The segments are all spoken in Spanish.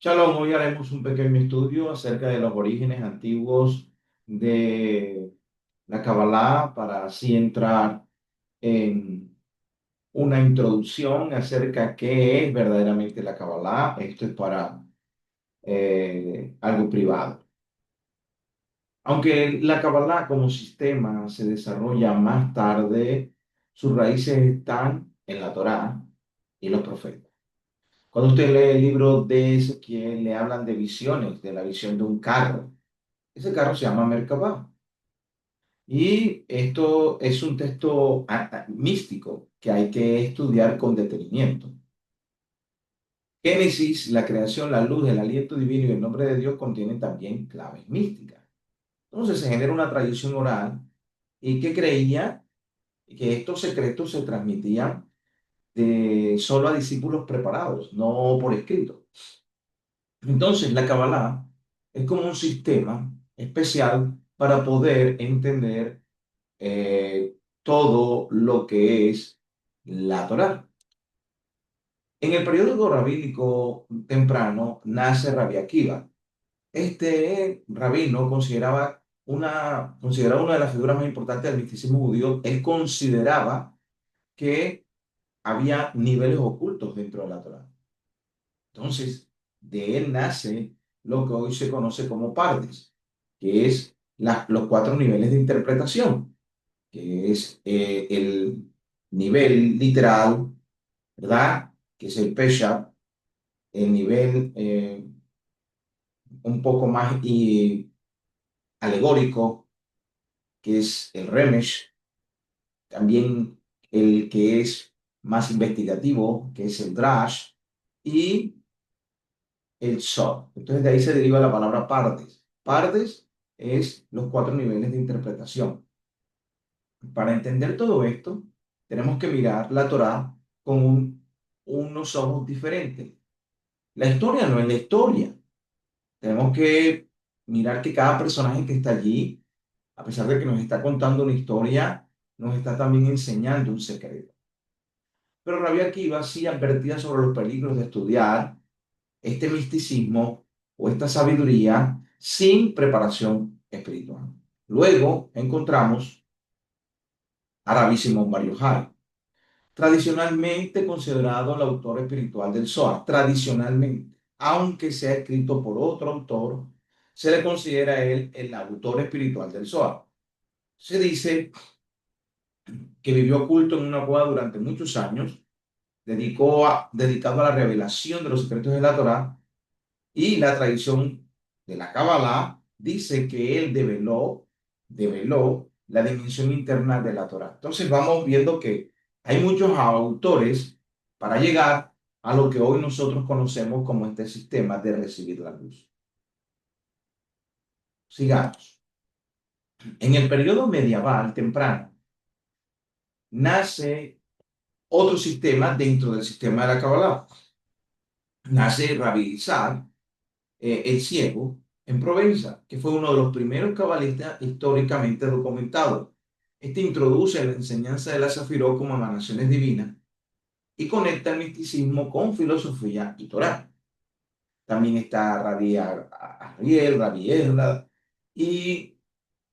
Shalom, hoy haremos un pequeño estudio acerca de los orígenes antiguos de la Kabbalah para así entrar en una introducción acerca de qué es verdaderamente la Kabbalah. Esto es para algo privado. Aunque la Kabbalah como sistema se desarrolla más tarde, sus raíces están en la Torá y los profetas. Cuando usted lee el libro de Ezequiel, le hablan de visiones, de la visión de un carro. Ese carro se llama Merkabah. Y esto es un texto místico que hay que estudiar con detenimiento. Génesis, la creación, la luz, el aliento divino y el nombre de Dios contienen también claves místicas. Entonces se genera una tradición oral y que creía que estos secretos se transmitían solo a discípulos preparados, no por escrito. Entonces la Kabbalah es como un sistema especial para poder entender todo lo que es la Torá. En el periodo rabínico temprano nace Rabbi Akiva. Este rabino consideraba una de las figuras más importantes del misticismo judío. Él consideraba que había niveles ocultos dentro de la Torá. Entonces, de él nace lo que hoy se conoce como pardes, que es los cuatro niveles de interpretación, que es el nivel literal, ¿verdad? Que es el Pesha, el nivel un poco más alegórico, que es el Remesh, también el que es más investigativo, que es el Drash, y el Sod. Entonces de ahí se deriva la palabra pardes. Pardes es los cuatro niveles de interpretación. Para entender todo esto, tenemos que mirar la Torá con unos ojos diferentes. La historia no es la historia. Tenemos que mirar que cada personaje que está allí, a pesar de que nos está contando una historia, nos está también enseñando un secreto. Pero Rabbi Akiva sí advertía sobre los peligros de estudiar este misticismo o esta sabiduría sin preparación espiritual. Luego encontramos a Rabbi Simón Bar Yochai, tradicionalmente considerado el autor espiritual del Zohar, tradicionalmente, aunque sea escrito por otro autor, se le considera a él el autor espiritual del Zohar. Se dice que vivió oculto en una cueva durante muchos años, dedicado a la revelación de los secretos de la Torá, y la tradición de la Kabbalah dice que él develó la dimensión interna de la Torá. Entonces vamos viendo que hay muchos autores para llegar a lo que hoy nosotros conocemos como este sistema de recibir la luz. Sigamos. En el periodo medieval temprano nace otro sistema dentro del sistema de la Kabbalah. Nace Rabbi Isaac, el ciego, en Provenza, que fue uno de los primeros cabalistas históricamente documentados. Este introduce la enseñanza de la Zafiró como emanaciones divinas y conecta el misticismo con filosofía y Torá. También está Rabbi Ariel, Rabbi Ezra, y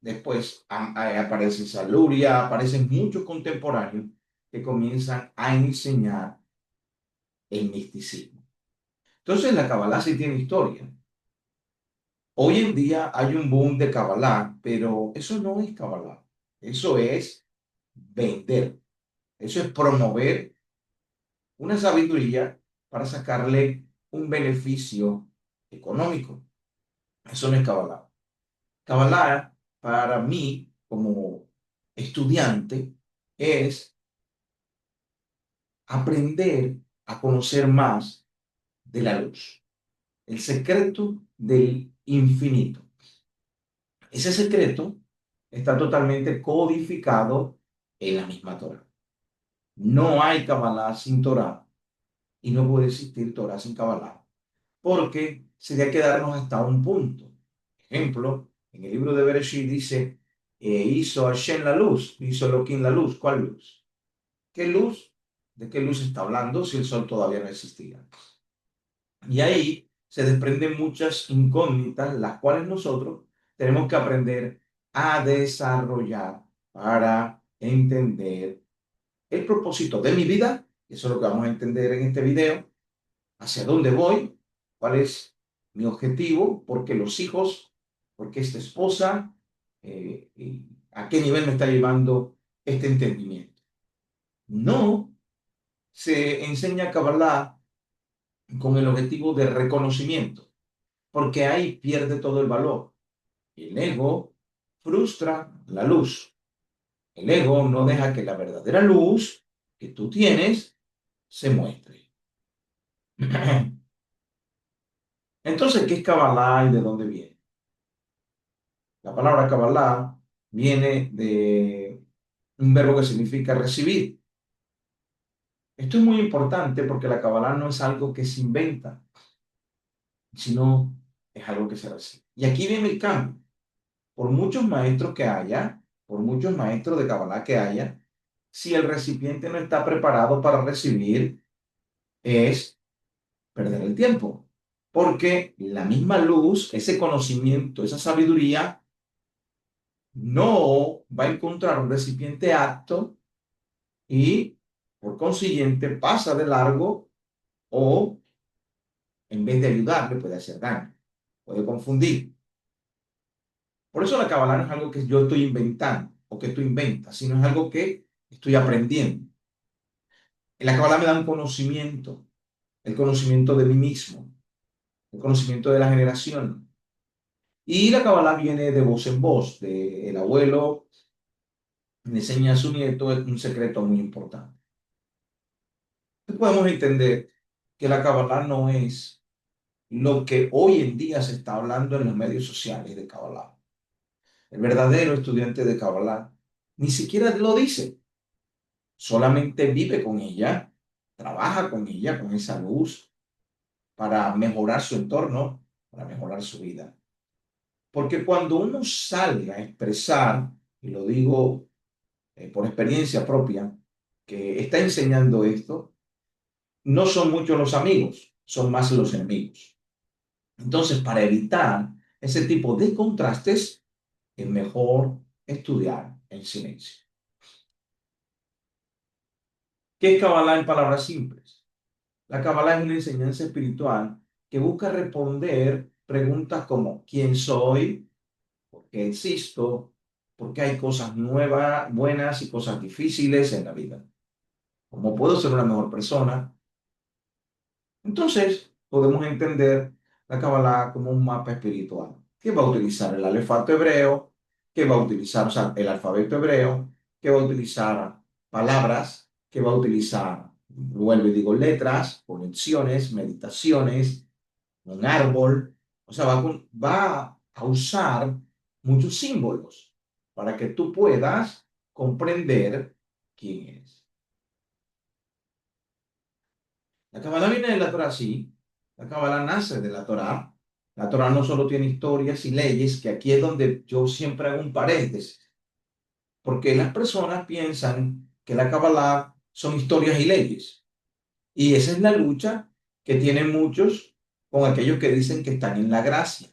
después aparece Saluria, aparecen muchos contemporáneos que comienzan a enseñar el misticismo. Entonces la Kabbalah sí tiene historia. Hoy en día hay un boom de Kabbalah, pero eso no es Kabbalah. Eso es vender. Eso es promover una sabiduría para sacarle un beneficio económico. Eso no es Kabbalah. Kabbalah, para mí, como estudiante, es aprender a conocer más de la luz, el secreto del infinito. Ese secreto está totalmente codificado en la misma Torah. No hay Kabbalah sin Torah y no puede existir Torah sin Kabbalah, porque sería quedarnos hasta un punto. Ejemplo, en el libro de Bereshit dice, hizo Hashem la luz, hizo Elohim la luz. ¿Cuál luz? ¿Qué luz? ¿De qué luz está hablando si el sol todavía no existía? Y ahí se desprenden muchas incógnitas, las cuales nosotros tenemos que aprender a desarrollar para entender el propósito de mi vida. Eso es lo que vamos a entender en este video. Hacia dónde voy, cuál es mi objetivo, por qué los hijos, por qué esta esposa, y a qué nivel me está llevando este entendimiento. No se enseña Kabbalah con el objetivo de reconocimiento, porque ahí pierde todo el valor. El ego frustra la luz. El ego no deja que la verdadera luz que tú tienes se muestre. Entonces, ¿qué es Kabbalah y de dónde viene? La palabra Kabbalah viene de un verbo que significa recibir. Esto es muy importante porque la Kabbalah no es algo que se inventa, sino es algo que se recibe. Y aquí viene el cambio. Por muchos maestros que haya, por muchos maestros de Kabbalah que haya, si el recipiente no está preparado para recibir, es perder el tiempo. Porque la misma luz, ese conocimiento, esa sabiduría, no va a encontrar un recipiente apto y por consiguiente pasa de largo o en vez de ayudarle puede hacer daño, puede confundir. Por eso la Kabbalah no es algo que yo estoy inventando o que tú inventas, sino es algo que estoy aprendiendo. En la Kabbalah me da un conocimiento, el conocimiento de mí mismo, el conocimiento de la generación. Y la Kabbalah viene de voz en voz, de el abuelo le enseña a su nieto un secreto muy importante. Entonces podemos entender que la Kabbalah no es lo que hoy en día se está hablando en los medios sociales de Kabbalah. El verdadero estudiante de Kabbalah ni siquiera lo dice, solamente vive con ella, trabaja con ella, con esa luz, para mejorar su entorno, para mejorar su vida. Porque cuando uno sale a expresar, y lo digo por experiencia propia, que está enseñando esto, no son muchos los amigos, son más los enemigos. Entonces, para evitar ese tipo de contrastes, es mejor estudiar en silencio. ¿Qué es Kabbalah en palabras simples? La Kabbalah es una enseñanza espiritual que busca responder preguntas como ¿quién soy? ¿Por qué existo? ¿Por qué hay cosas nuevas, buenas y cosas difíciles en la vida? ¿Cómo puedo ser una mejor persona? Entonces, podemos entender la Kabbalah como un mapa espiritual que va a utilizar el alefato hebreo, que va a utilizar, o sea, el alfabeto hebreo, que va a utilizar palabras, que va a utilizar, vuelvo y digo, letras, conexiones, meditaciones, un árbol, o sea, va a usar muchos símbolos para que tú puedas comprender quién eres. La Kabbalah viene de la Torah, sí. La Kabbalah nace de la Torah. La Torah no solo tiene historias y leyes, que aquí es donde yo siempre hago un paréntesis, porque las personas piensan que la Kabbalah son historias y leyes. Y esa es la lucha que tienen muchos con aquellos que dicen que están en la gracia.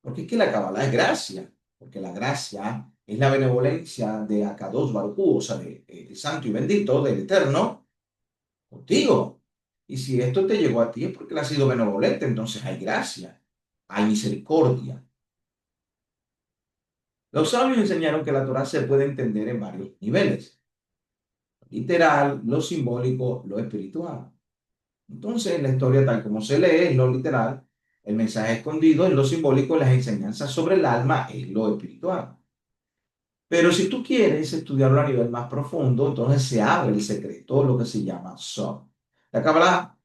Porque es que la Kabbalah es gracia, porque la gracia es la benevolencia de Akadosh Baruj Hu, o sea, de santo y bendito, del eterno, contigo. Y si esto te llegó a ti es porque le has sido benevolente, entonces hay gracia, hay misericordia. Los sabios enseñaron que la Torah se puede entender en varios niveles: lo literal, lo simbólico, lo espiritual. Entonces, en la historia tal como se lee, es lo literal, el mensaje escondido es lo simbólico, las enseñanzas sobre el alma es lo espiritual. Pero si tú quieres estudiarlo a nivel más profundo, entonces se abre el secreto, lo que se llama Sod. La Kabbalah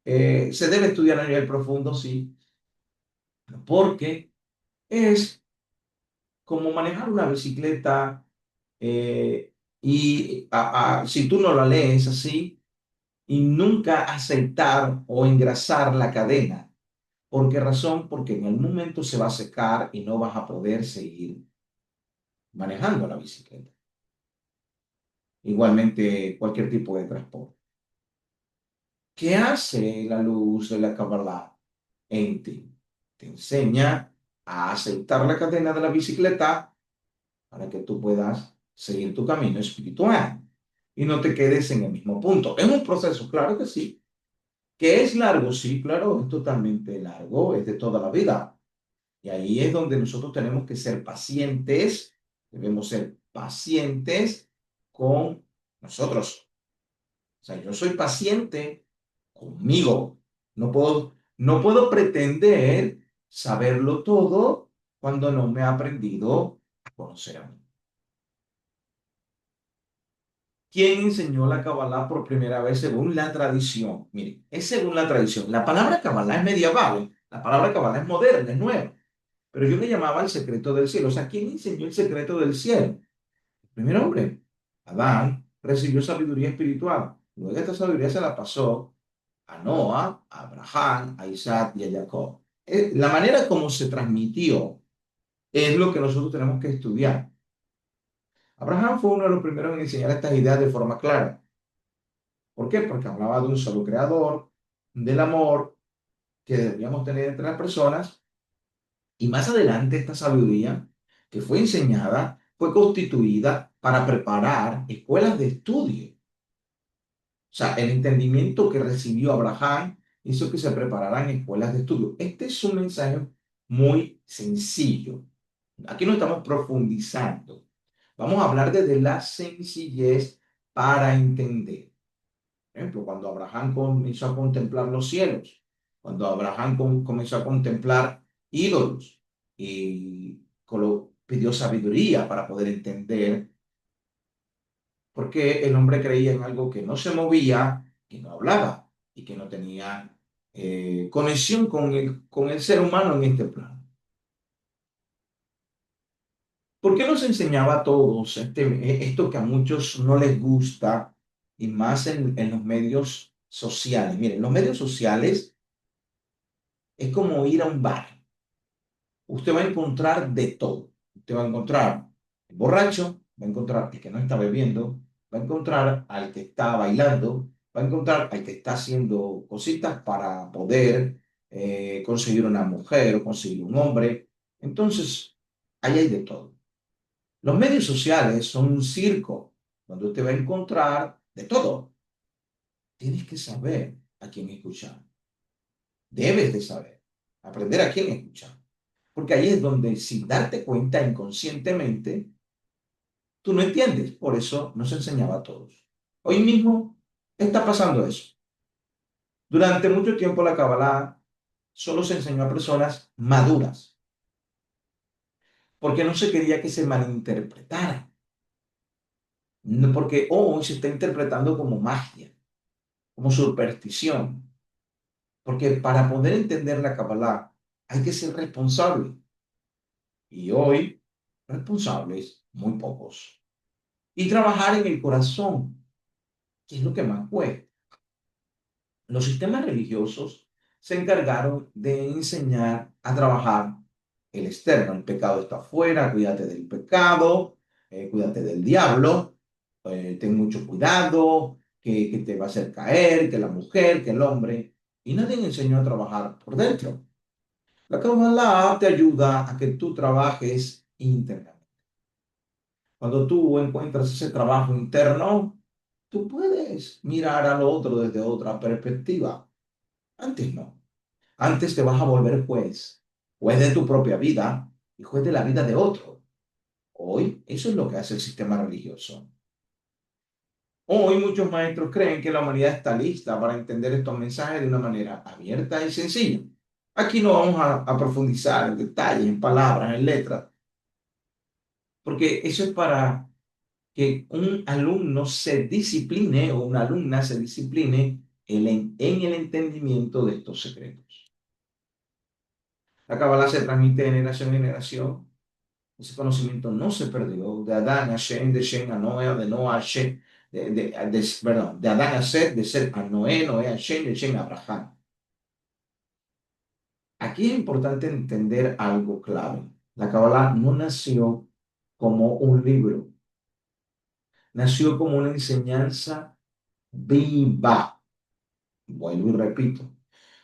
se debe estudiar a nivel profundo, sí, porque es como manejar una bicicleta, y si tú no la lees así y nunca aceptar o engrasar la cadena. ¿Por qué razón? Porque en el momento se va a secar y no vas a poder seguir manejando la bicicleta. Igualmente cualquier tipo de transporte. ¿Qué hace la luz de la Kabbalah? en ti. Te enseña a aceptar la cadena de la bicicleta para que tú puedas seguir tu camino espiritual y no te quedes en el mismo punto. Es un proceso, claro que sí. ¿Que es largo? Sí, claro, es totalmente largo, es de toda la vida. Y ahí es donde nosotros tenemos que ser pacientes, debemos ser pacientes con nosotros. O sea, yo soy paciente conmigo. No puedo pretender saberlo todo cuando no me he aprendido a conocer a mí. ¿Quién enseñó la Kabbalah por primera vez según la tradición? Mire, es según la tradición. La palabra Kabbalah es medieval, la palabra Kabbalah es moderna, es nueva. Pero yo le llamaba el secreto del cielo. O sea, ¿quién enseñó el secreto del cielo? El primer hombre, Adán, recibió sabiduría espiritual. Luego esta sabiduría se la pasó a Noah, a Abraham, a Isaac y a Jacob. La manera como se transmitió es lo que nosotros tenemos que estudiar. Abraham fue uno de los primeros en enseñar estas ideas de forma clara. ¿Por qué? Porque hablaba de un solo creador, del amor que deberíamos tener entre las personas. Y más adelante esta sabiduría que fue enseñada fue constituida para preparar escuelas de estudio. O sea, el entendimiento que recibió Abraham hizo que se prepararan escuelas de estudio. Este es un mensaje muy sencillo. Aquí no estamos profundizando. Vamos a hablar desde la sencillez para entender. Por ejemplo, cuando Abraham comenzó a contemplar los cielos, cuando Abraham comenzó a contemplar ídolos y pidió sabiduría para poder entender por qué el hombre creía en algo que no se movía, que no hablaba y que no tenía conexión con el ser humano en este plano. ¿Por qué nos enseñaba a todos esto que a muchos no les gusta y más en los medios sociales? Miren, los medios sociales es como ir a un bar. Usted va a encontrar de todo. Usted va a encontrar el borracho, va a encontrar el que no está bebiendo, va a encontrar al que está bailando, va a encontrar al que está haciendo cositas para poder conseguir una mujer o conseguir un hombre. Entonces, ahí hay de todo. Los medios sociales son un circo donde usted va a encontrar de todo. Tienes que saber a quién escuchar. Debes de saber, aprender a quién escuchar. Porque ahí es donde, sin darte cuenta inconscientemente, tú no entiendes. Por eso nos enseñaba a todos. Hoy mismo está pasando eso. Durante mucho tiempo la Kabbalah solo se enseñó a personas maduras, porque no se quería que se malinterpretara. No, porque hoy se está interpretando como magia, como superstición. Porque para poder entender la Kabbalah hay que ser responsable. Y hoy, responsables, muy pocos. Y trabajar en el corazón, que es lo que más cuesta. Los sistemas religiosos se encargaron de enseñar a trabajar el externo. El pecado está afuera, cuídate del pecado, cuídate del diablo, ten mucho cuidado, que te va a hacer caer, que la mujer, que el hombre. Y nadie enseñó a trabajar por dentro. La Kabbalah te ayuda a que tú trabajes internamente. Cuando tú encuentras ese trabajo interno, tú puedes mirar al otro desde otra perspectiva. Antes no. Antes te vas a volver juez. Juez de tu propia vida y juez de la vida de otro. Hoy, eso es lo que hace el sistema religioso. Hoy muchos maestros creen que la humanidad está lista para entender estos mensajes de una manera abierta y sencilla. Aquí no vamos a profundizar en detalles, en palabras, en letras, porque eso es para que un alumno se discipline o una alumna se discipline en el entendimiento de estos secretos. La Kabbalah se transmite de generación en generación. Ese conocimiento no se perdió. De Adán a Shem, de Shem a Noé, de Noé a Shem, perdón, de Adán a Seth a Noé, Noé a Shem, de Shem a Abraham. Aquí es importante entender algo clave. La Kabbalah no nació como un libro, nació como una enseñanza viva. Vuelvo y repito.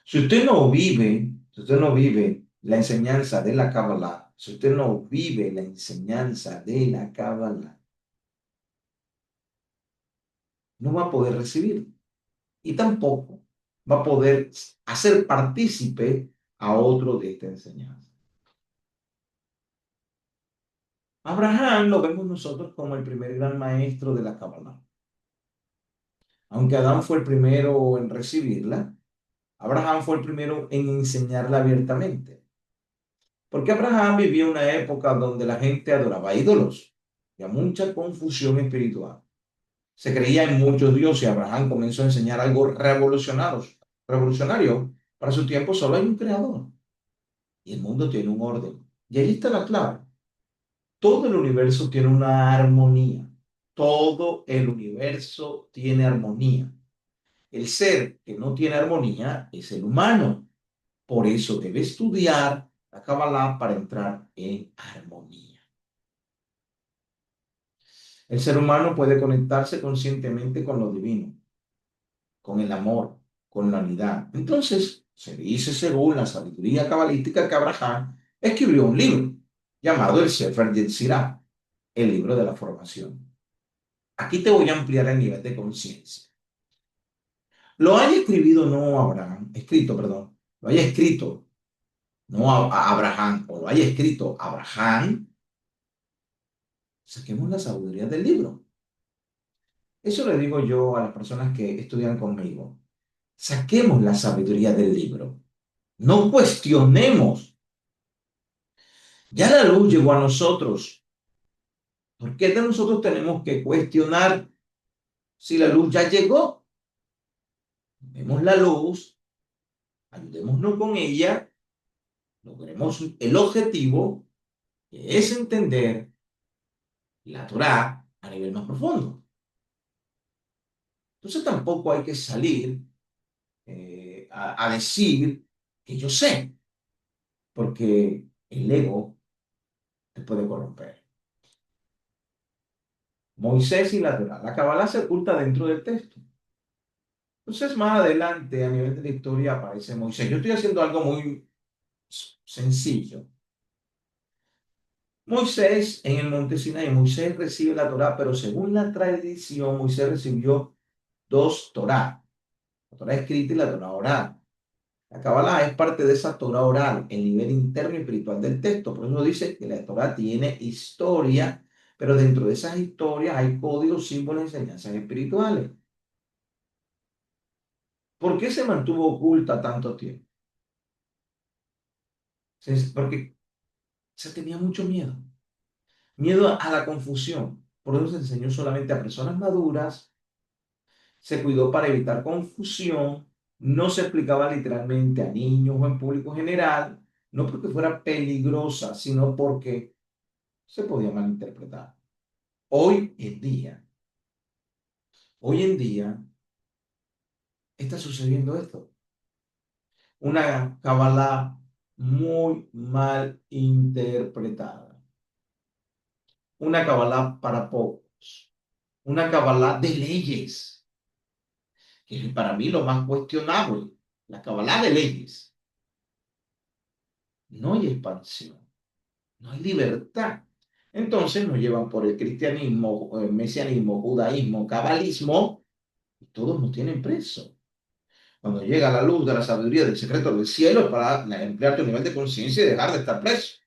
Si usted no vive si usted no vive la enseñanza de la Kabbalah, si usted no vive la enseñanza de la Kabbalah, no va a poder recibir y tampoco va a poder hacer partícipe a otro de esta enseñanza. Abraham lo vemos nosotros como el primer gran maestro de la Kabbalah. Aunque Adán fue el primero en recibirla, Abraham fue el primero en enseñarla abiertamente. Porque Abraham vivió una época donde la gente adoraba ídolos y había mucha confusión espiritual. Se creía en muchos dioses y Abraham comenzó a enseñar algo revolucionario. Para su tiempo solo hay un creador y el mundo tiene un orden. Y ahí está la clave. Todo el universo tiene una armonía. Todo el universo tiene armonía. El ser que no tiene armonía es el humano. Por eso debe estudiar la Kabbalah para entrar en armonía. El ser humano puede conectarse conscientemente con lo divino, con el amor, con la unidad. Entonces, se dice según la sabiduría cabalística que Abraham escribió un libro llamado el Sefer Yetzirah, el libro de la formación. Aquí te voy a ampliar el nivel de conciencia. Lo haya escrito no Abraham, escrito, perdón, lo haya escrito no a Abraham, o lo haya escrito Abraham, saquemos la sabiduría del libro. Eso le digo yo a las personas que estudian conmigo. Saquemos la sabiduría del libro. No cuestionemos. Ya la luz llegó a nosotros. ¿Por qué de nosotros tenemos que cuestionar si la luz ya llegó? Vemos la luz, ayudémonos con ella, logremos el objetivo, que es entender la Torá a nivel más profundo. Entonces tampoco hay que salir a decir que yo sé, porque el ego te puede corromper. Moisés y la Torá. La Kabbalah se oculta dentro del texto. Entonces, más adelante, a nivel de la historia, aparece Moisés. Yo estoy haciendo algo muy sencillo. Moisés en el monte Sinaí, Moisés recibe la Torá, pero según la tradición, Moisés recibió dos Torá, la Torá escrita y la Torá oral. La Kabbalah es parte de esa Torah oral, el nivel interno y espiritual del texto. Por eso dice que la Torah tiene historia, pero dentro de esas historias hay códigos, símbolos, enseñanzas espirituales. ¿Por qué se mantuvo oculta tanto tiempo? Porque se tenía mucho miedo. Miedo a la confusión. Por eso se enseñó solamente a personas maduras, se cuidó para evitar confusión, no se explicaba literalmente a niños o en público general, no porque fuera peligrosa, sino porque se podía malinterpretar. Hoy en día, hoy en día está sucediendo esto. Una Kabbalah muy mal interpretada. Una Kabbalah para pocos. Una Kabbalah de leyes, que es para mí lo más cuestionable. La Kabbalah de leyes. No hay expansión, no hay libertad. Entonces nos llevan por el cristianismo, el mesianismo, judaísmo, cabalismo, y todos nos tienen presos. Cuando llega la luz de la sabiduría del secreto del cielo es para emplear tu nivel de conciencia y dejar de estar preso.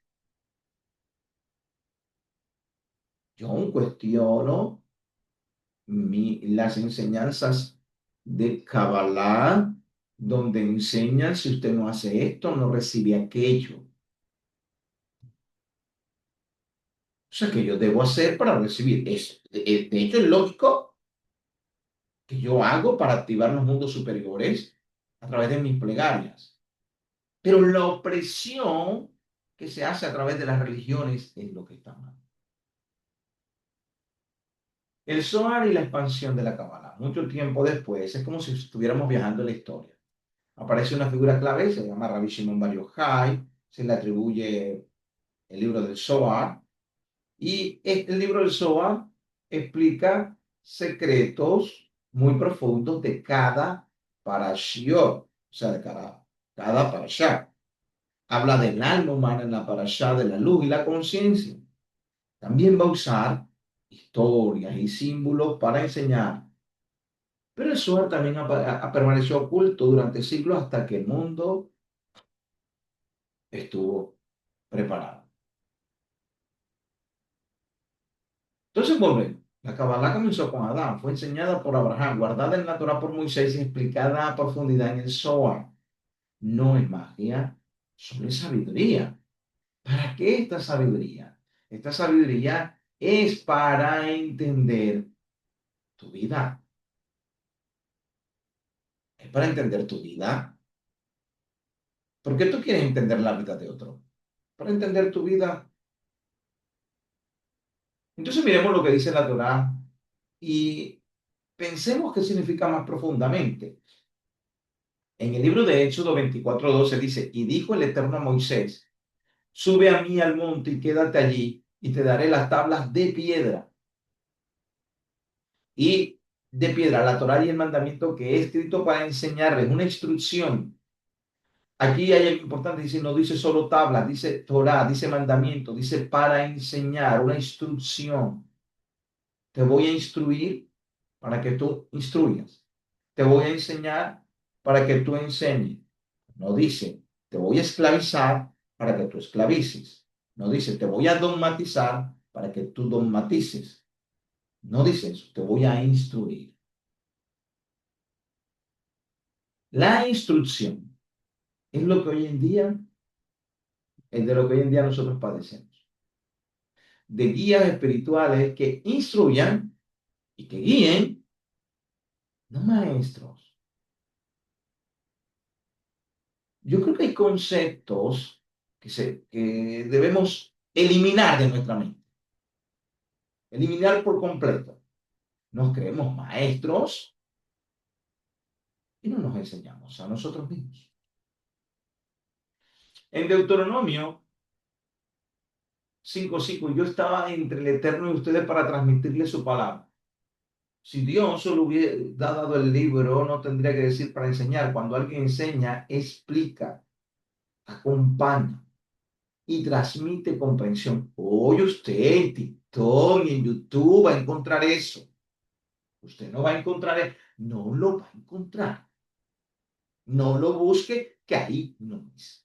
Yo aún cuestiono las enseñanzas de Kabbalah, donde enseñan si usted no hace esto, no recibe aquello. O sea, que yo debo hacer para recibir eso. De hecho, es lógico que yo hago para activar los mundos superiores a través de mis plegarias. Pero la opresión que se hace a través de las religiones es lo que está mal. El Zohar y la expansión de la Kabbalah. Mucho tiempo después, es como si estuviéramos viajando en la historia. Aparece una figura clave, se llama Rabbi Shimon Bar Yochai, se le atribuye el libro del Zohar, y el libro del Zohar explica secretos muy profundos de cada parashiot, o sea, de cada parashá. habla del alma humana en la parashá de la luz y la conciencia. También va a usar historias y símbolos para enseñar. Pero el Zohar también ha permanecido oculto durante siglos hasta que el mundo estuvo preparado. Entonces volvemos. La Kabbalah comenzó con Adán, fue enseñada por Abraham, guardada en la Torah por Moisés y explicada a profundidad en el Zohar. No es magia, solo es sabiduría. ¿Para qué esta sabiduría? Esta sabiduría es para entender tu vida. Es para entender tu vida. ¿Por qué tú quieres entender la vida de otro? Para entender tu vida. Entonces miremos lo que dice la Torah y pensemos qué significa más profundamente. En el libro de Éxodo 24:12 dice, y dijo el Eterno a Moisés, sube a mí al monte y quédate allí, y te daré las tablas de piedra. Y de piedra, la Torah y el mandamiento que he escrito para enseñarles, una instrucción. Aquí hay algo importante, dice, no dice solo tablas, dice Torah, dice mandamiento, dice para enseñar, una instrucción. Te voy a instruir para que tú instruyas. Te voy a enseñar para que tú enseñes. No dice, te voy a esclavizar para que tú esclavices. No dice, te voy a dogmatizar para que tú dogmatices. No dice eso, te voy a instruir. La instrucción es lo que hoy en día, es de lo que hoy en día nosotros padecemos. De guías espirituales que instruyan y que guíen, no maestros. Yo creo que hay conceptos que debemos eliminar de nuestra mente. Eliminar por completo. Nos creemos maestros y no nos enseñamos a nosotros mismos. En Deuteronomio 5:5, yo estaba entre el Eterno y ustedes para transmitirles su palabra. Si Dios solo hubiera dado el libro, no tendría que decir para enseñar. Cuando alguien enseña, explica, acompaña y transmite comprensión. Hoy usted en TikTok y en YouTube va a encontrar eso. Usted no va a encontrar, no lo va a encontrar. No lo busque, que ahí no es.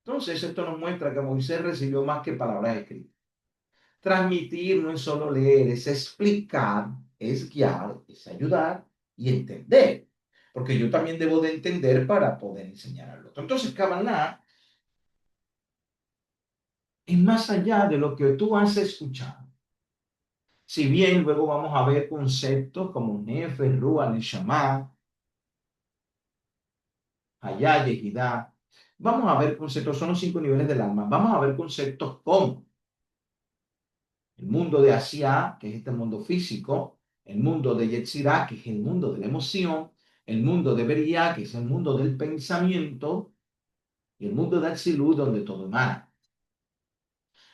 Entonces, esto nos muestra que Moisés recibió más que palabras escritas. Transmitir no es solo leer, es explicar, es guiar, es ayudar y entender. Porque yo también debo de entender para poder enseñar al otro. Entonces, Kabbalah es más allá de lo que tú has escuchado. Si bien luego vamos a ver conceptos como Nefesh, Ruach, Neshama, Hayá, Yehidá. Vamos a ver conceptos, son los 5 niveles del alma. Vamos a ver conceptos como el mundo de Asiá, que es este mundo físico, el mundo de Yetzirah, que es el mundo de la emoción, el mundo de Beriah, que es el mundo del pensamiento, y el mundo de Atsilú, donde todo emana.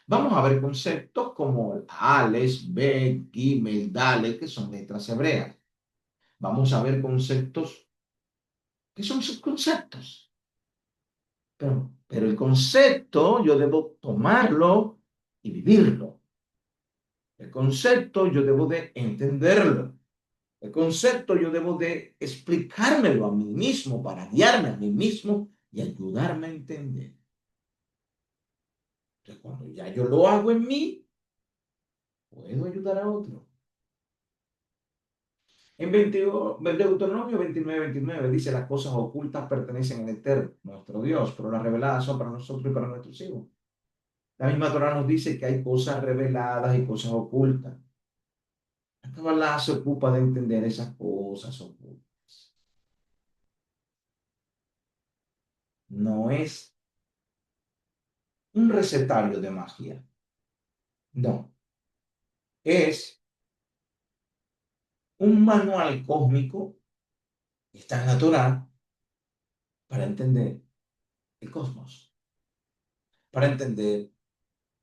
Vamos a ver conceptos como Ales, Bet, Gimel, Dalet, que son letras hebreas. Vamos a ver conceptos que son subconceptos. Pero el concepto yo debo tomarlo y vivirlo. El concepto yo debo de entenderlo. El concepto yo debo de explicármelo a mí mismo para guiarme a mí mismo y ayudarme a entender. Entonces, cuando ya yo lo hago en mí, puedo ayudar a otro. En Deuteronomio 29:29 dice, las cosas ocultas pertenecen al Eterno, nuestro Dios, pero las reveladas son para nosotros y para nuestros hijos. La misma Torah nos dice que hay cosas reveladas y cosas ocultas. La Kabbalah se ocupa de entender esas cosas ocultas. No es un recetario de magia. No. Es un manual cósmico que está en la Torah para entender el cosmos, para entender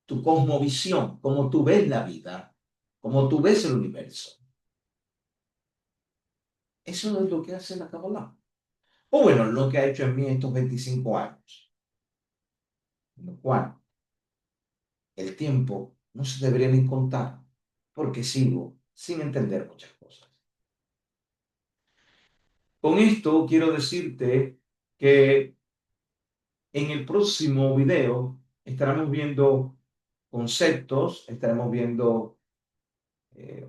tu cosmovisión, cómo tú ves la vida, cómo tú ves el universo. Eso es lo que hace la Kabbalah. O bueno, lo que ha hecho en mí estos 25 años. en lo cual el tiempo no se debería ni contar, porque sigo sin entender muchas cosas. Con esto quiero decirte que en el próximo video estaremos viendo conceptos, estaremos viendo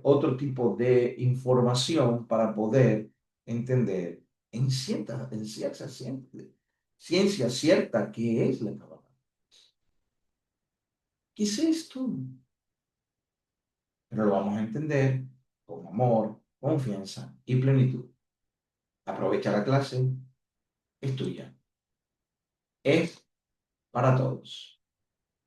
otro tipo de información para poder entender ciencia cierta qué es la Kabbalah. ¿Qué es esto? Pero lo vamos a entender con amor, confianza y plenitud. Aprovecha la clase, es tuya, es para todos.